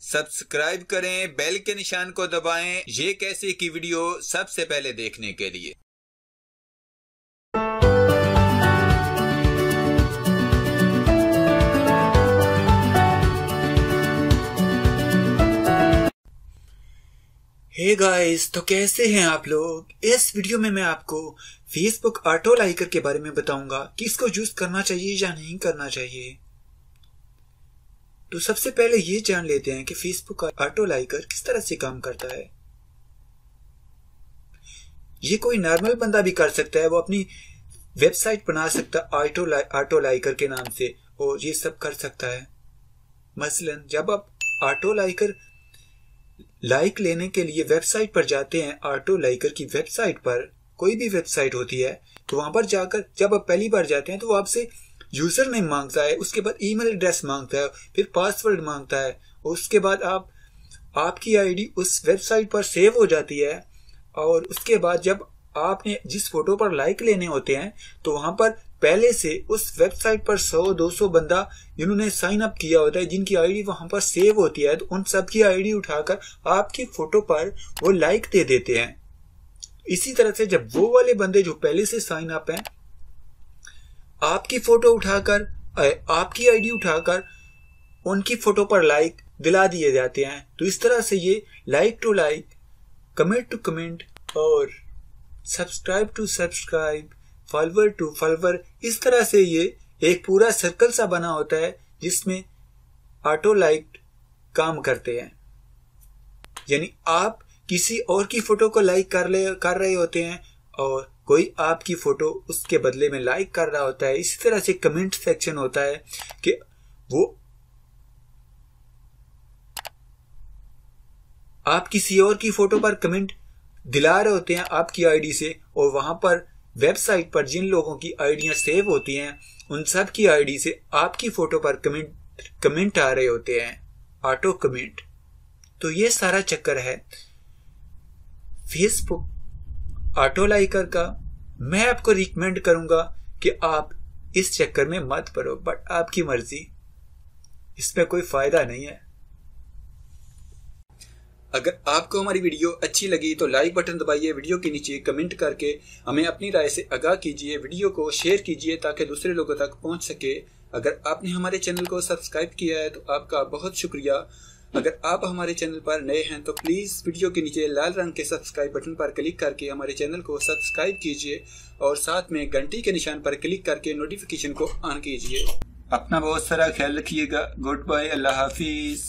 Subscribe करें, bell के निशान को दबाएं ये कैसे की वीडियो सबसे पहले देखने के लिए। हे गाइस, तो कैसे हैं आप लोग। इस वीडियो में मैं आपको फेसबुक ऑटो लाइकर के बारे में बताऊंगा कि इसको यूज करना चाहिए या नहीं करना चाहिए। तो सबसे पहले ये जान लेते हैं कि फेसबुक ऑटो लाइकर किस तरह से काम करता है। ये कोई नॉर्मल बंदा भी कर सकता है, वो अपनी वेबसाइट बना सकता है ऑटो लाइकर के नाम से और ये सब कर सकता है। मसलन जब आप ऑटो लाइकर लाइक लेने के लिए वेबसाइट पर जाते हैं, ऑटो लाइकर की वेबसाइट पर कोई भी वेबसाइट होती है, तो वहां पर जाकर जब आप पहली बार जाते हैं तो वो आपसे यूजर नेम मांगता है, उसके बाद ईमेल एड्रेस मांगता है, फिर पासवर्ड मांगता है और उसके बाद आपकी आईडी उस वेबसाइट पर सेव हो जाती है। और उसके बाद जब आपने जिस फोटो पर लाइक लेने होते हैं तो वहां पर पहले से उस वेबसाइट पर 100-200 बंदा जिन्होंने साइन अप किया होता है, जिनकी आईडी वहां पर सेव होती है, तो उन सब की आईडी उठाकर आपकी फोटो पर वो लाइक दे देते हैं। इसी तरह से जब वो वाले बंदे जो पहले से साइन अप हैं आपकी फोटो उठाकर आपकी आईडी उठाकर उनकी फोटो पर लाइक दिला दिए जाते हैं। तो इस तरह से ये like to like, comment to comment और subscribe to subscribe, follower to follower, इस तरह से ये एक पूरा सर्कल सा बना होता है जिसमें ऑटो लाइक काम करते हैं। यानी आप किसी और की फोटो को लाइक कर रहे होते हैं और कोई आपकी फोटो उसके बदले में लाइक कर रहा होता है। इसी तरह से कमेंट सेक्शन होता है कि वो आप किसी और की फोटो पर कमेंट दिला रहे होते हैं आपकी आईडी से, और वहां पर वेबसाइट पर जिन लोगों की आईडियां सेव होती हैं उन सब की आईडी से आपकी फोटो पर कमेंट आ रहे होते हैं, ऑटो कमेंट। तो ये सारा चक्कर है फेसबुक ऑटो लाइकर का। मैं आपको रिकमेंड करूंगा कि आप इस चक्कर में मत पड़ो, बट आपकी मर्जी, इसमें कोई फायदा नहीं है। अगर आपको हमारी वीडियो अच्छी लगी तो लाइक बटन दबाइए, वीडियो के नीचे कमेंट करके हमें अपनी राय से आगाह कीजिए, वीडियो को शेयर कीजिए ताकि दूसरे लोगों तक पहुंच सके। अगर आपने हमारे चैनल को सब्सक्राइब किया है तो आपका बहुत शुक्रिया। अगर आप हमारे चैनल पर नए हैं तो प्लीज़ वीडियो के नीचे लाल रंग के सब्सक्राइब बटन पर क्लिक करके हमारे चैनल को सब्सक्राइब कीजिए और साथ में घंटी के निशान पर क्लिक करके नोटिफिकेशन को ऑन कीजिए। अपना बहुत सारा ख्याल रखिएगा। गुड बाय, अल्लाह हाफिज़।